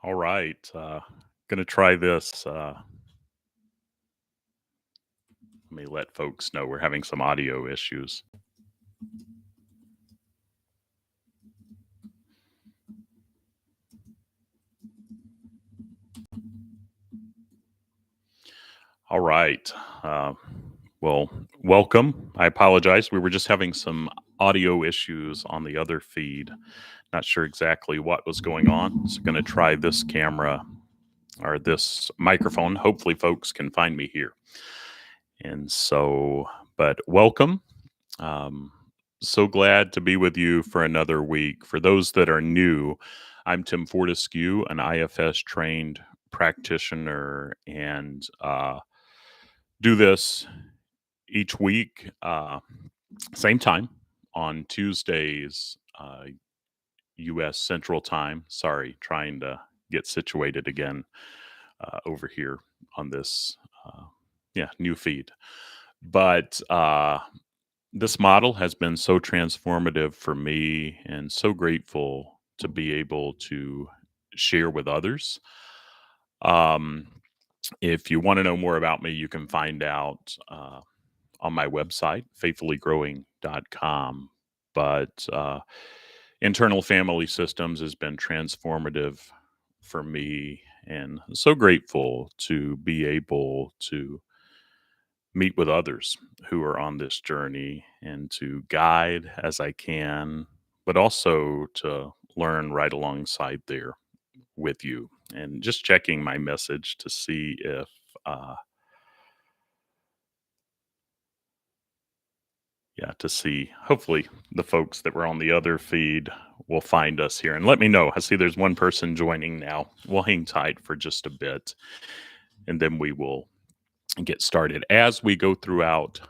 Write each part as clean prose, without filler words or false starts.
All right. Gonna try this. Let me let folks know we're having some audio issues. All right. Uh, well, welcome. I apologize. We were just having some audio issues on the other feed. Not sure exactly what was going on. So, gonna try this camera or this microphone. Hopefully, folks can find me here. And so, but welcome. Um, so glad to be with you for another week. For those that are new, I'm Tim Fortescue, an IFS trained practitioner, and do this each week, same time on Tuesdays, U.S. Central Time. Sorry, trying to get situated again over here on this, new feed. But this model has been so transformative for me and so grateful to be able to share with others. Um, if you want to know more about me, you can find out on my website, faithfullygrowing.com. But internal family systems has been transformative for me, and so grateful to be able to meet with others who are on this journey and to guide as I can, but also to learn right alongside there with you. And just checking my message to see if, to see, hopefully, the folks that were on the other feed will find us here and let me know. I see there's one person joining now. We'll hang tight for just a bit and then we will get started as we go throughout.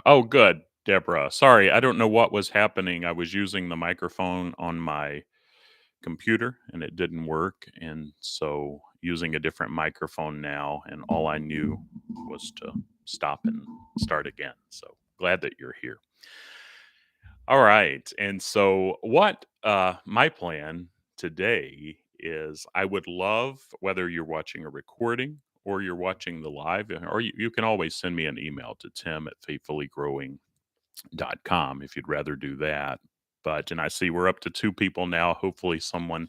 Oh, good, Deborah. Sorry, I don't know what was happening. I was using the microphone on my computer and it didn't work. And so using a different microphone now, and all I knew was to stop and start again. So glad that you're here. All right. And so what my plan today is, I would love, whether you're watching a recording or you're watching the live, or you can always send me an email to tim@faithfullygrowing.com if you'd rather do that. But, and I see we're up to two people now. Hopefully someone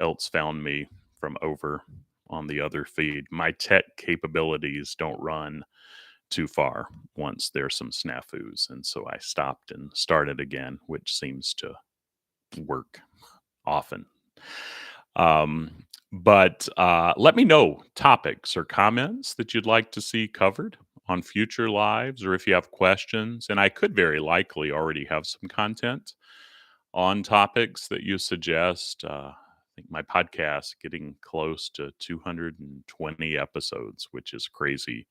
else found me from over on the other feed. My tech capabilities don't run too far once there's some snafus. And so I stopped and started again, which seems to work often. But let me know topics or comments that you'd like to see covered on future lives, or if you have questions. And I could very likely already have some content on topics that you suggest. I think my podcast getting close to 220 episodes, which is crazy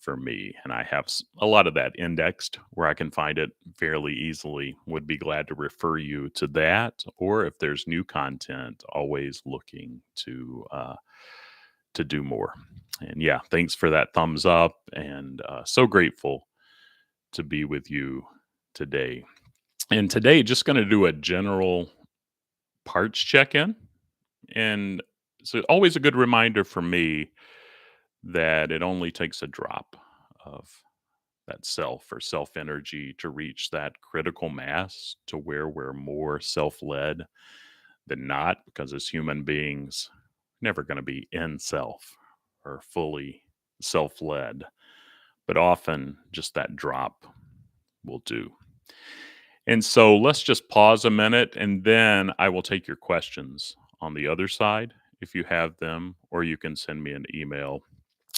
for me. And I have a lot of that indexed where I can find it fairly easily. Would be glad to refer you to that. Or if there's new content, always looking to do more. And yeah, thanks for that thumbs up. And so grateful to be with you today. And today, just going to do a general parts check in. And it's always a good reminder for me that it only takes a drop of that self or self energy to reach that critical mass to where we're more self led than not, because as human beings, never going to be in self or fully self led, but often just that drop will do. And so let's just pause a minute and then I will take your questions on the other side if you have them, or you can send me an email.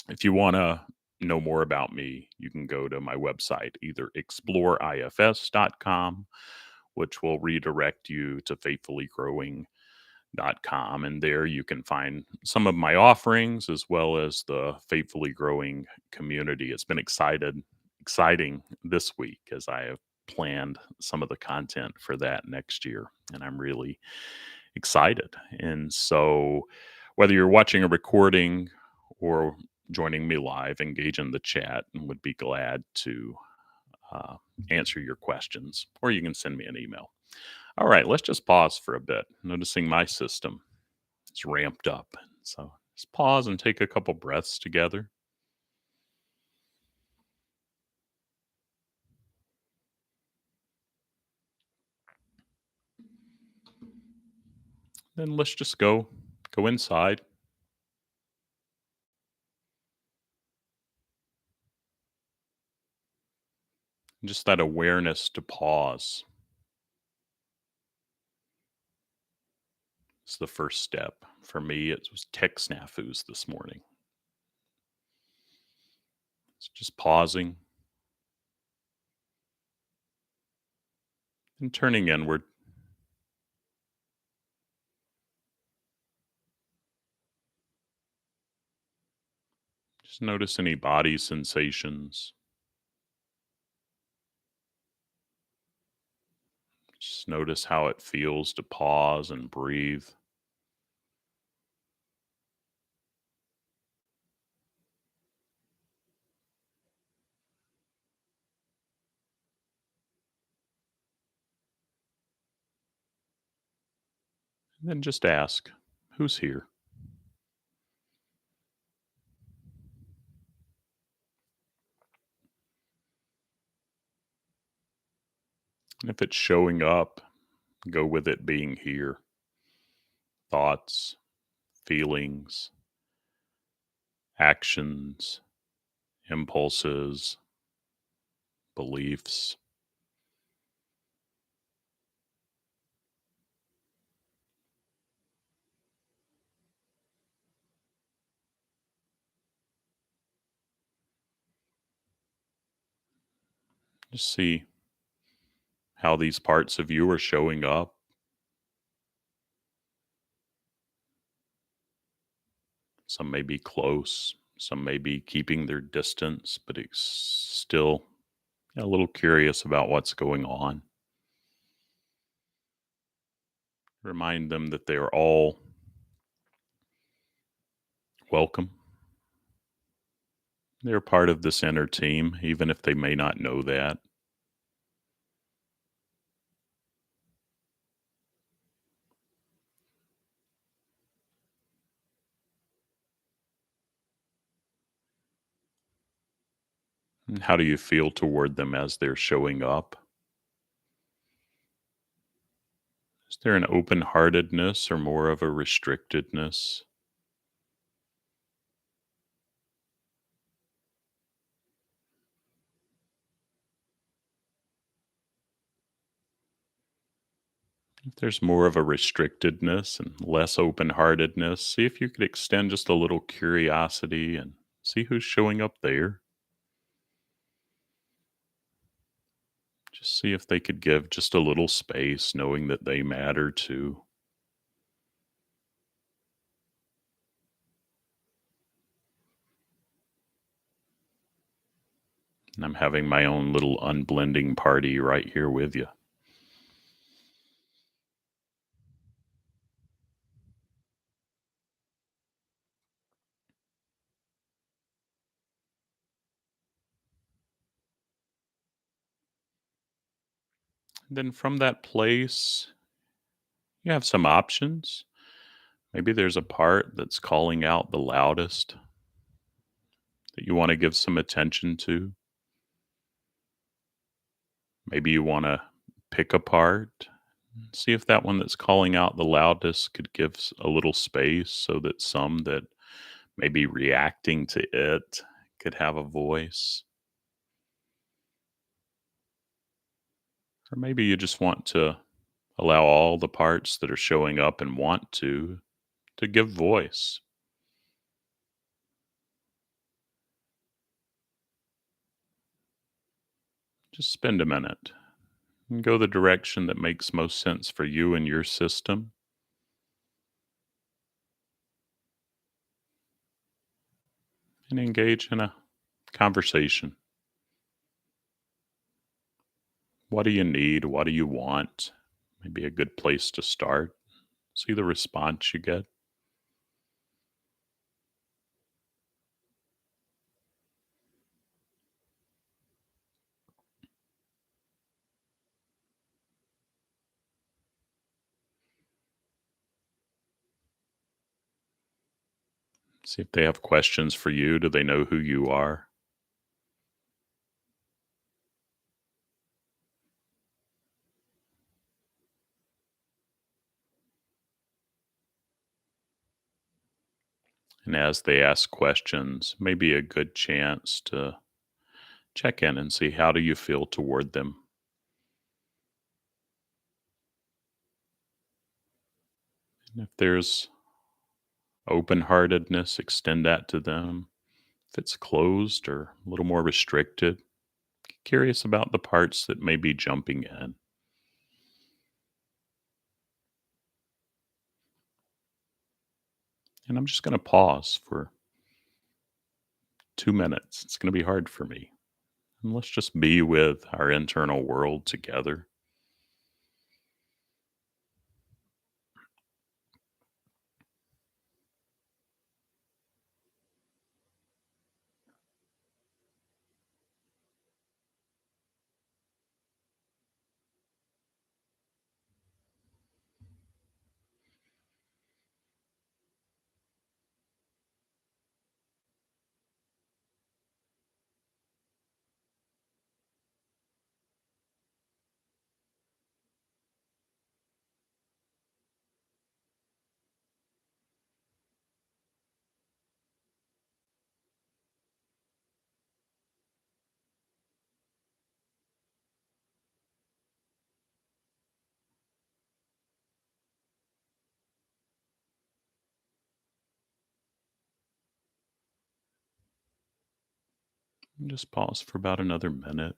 If you want to know more about me, you can go to my website, either exploreifs.com, which will redirect you to faithfullygrowing.com. And there you can find some of my offerings as well as the Faithfully Growing community. It's been exciting this week as I have planned some of the content for that next year. And I'm really excited. And so, whether you're watching a recording or joining me live, engage in the chat and would be glad to uh, answer your questions, or you can send me an email. All right, let's just pause for a bit, noticing my system It's ramped up. So just pause and take a couple breaths together. Then let's just go inside. Just that awareness to pause is the first step. For me, it was tech snafus this morning. It's just pausing and turning inward. Just notice any body sensations. Just notice how it feels to pause and breathe. And then just ask, who's here? And if it's showing up, go with it being here. Thoughts, feelings, actions, impulses, beliefs. Just see how these parts of you are showing up. Some may be close, some may be keeping their distance, but it's still a little curious about what's going on. Remind them that they are all welcome. They're part of this inner team, even if they may not know that. And how do you feel toward them as they're showing up? Is there an open heartedness or more of a restrictedness? If there's more of a restrictedness and less open heartedness, see if you could extend just a little curiosity and see who's showing up there. Just see if they could give just a little space, knowing that they matter too. And I'm having my own little unblending party right here with you. Then from that place, you have some options. Maybe there's a part that's calling out the loudest that you want to give some attention to. Maybe you want to pick a part, see if that one that's calling out the loudest could give a little space so that some that may be reacting to it could have a voice. Or maybe you just want to allow all the parts that are showing up and want to give voice. Just spend a minute and go the direction that makes most sense for you and your system and engage in a conversation. What do you need? What do you want? Maybe a good place to start. See the response you get. See if they have questions for you. Do they know who you are? And as they ask questions, maybe a good chance to check in and see how do you feel toward them. And if there's open heartedness, extend that to them. If it's closed or a little more restricted, curious about the parts that may be jumping in. And I'm just going to pause for 2 minutes. It's going to be hard for me. And let's just be with our internal world together. And just pause for about another minute.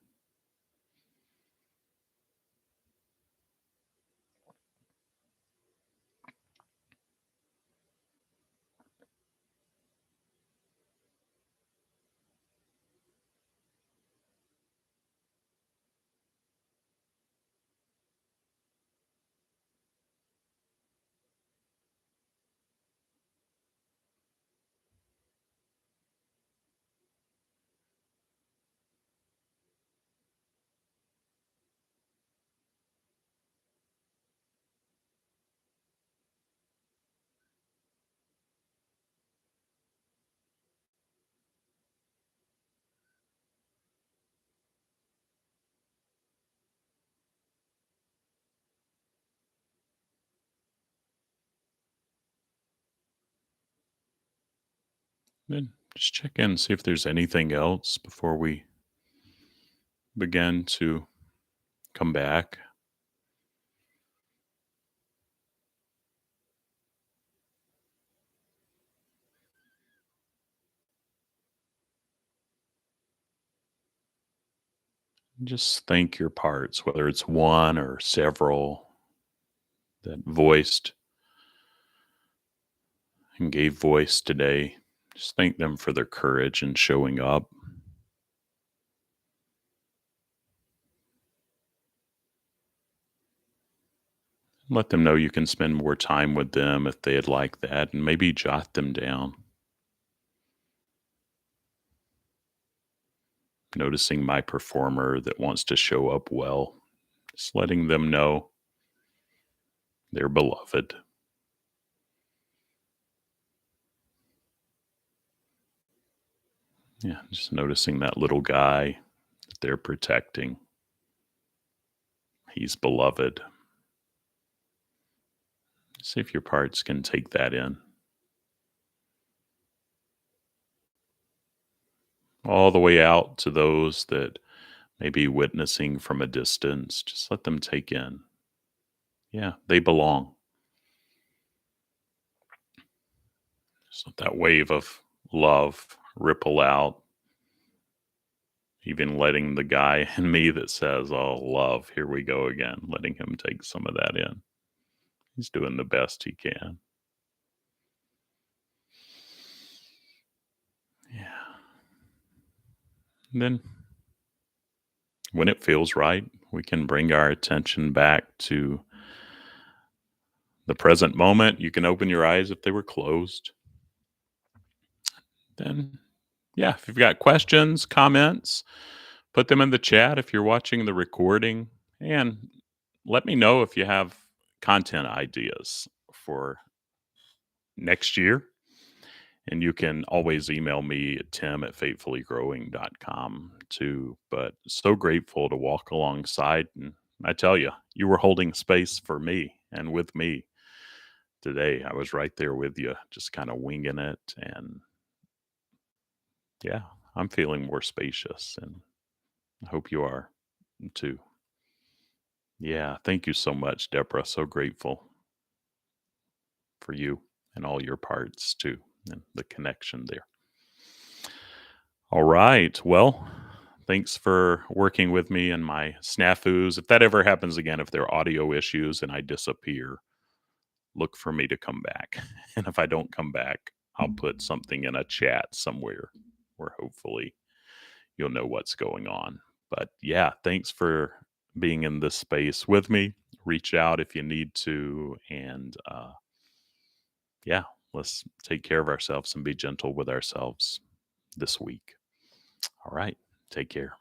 Then just check in, see if there's anything else before we begin to come back. Just thank your parts, whether it's one or several that voiced and gave voice today. Just thank them for their courage and showing up. Let them know you can spend more time with them if they'd like that, and maybe jot them down. Noticing my performer that wants to show up well, just letting them know they're beloved. Yeah, just noticing that little guy that they're protecting. He's beloved. See if your parts can take that in. All the way out to those that may be witnessing from a distance. Just let them take in. Yeah, they belong. Just let that wave of love ripple out, even letting the guy in me that says, "Oh, love, here we go again," letting him take some of that in. He's doing the best he can. Yeah. And then when it feels right, we can bring our attention back to the present moment. You can open your eyes if they were closed. Then, yeah, if you've got questions, comments, put them in the chat if you're watching the recording. And let me know if you have content ideas for next year. And you can always email me at tim@faithfullygrowing.com too. But so grateful to walk alongside. And I tell you, you were holding space for me and with me today. I was right there with you, just kind of winging it. And yeah, I'm feeling more spacious, and I hope you are too. Yeah, thank you so much, Deborah. So grateful for you and all your parts too, and the connection there. All right. Well, thanks for working with me and my snafus. If that ever happens again, if there are audio issues and I disappear, look for me to come back. And if I don't come back, I'll put something in a chat somewhere where hopefully you'll know what's going on. But yeah, thanks for being in this space with me. Reach out if you need to. And yeah, let's take care of ourselves and be gentle with ourselves this week. All right. Take care.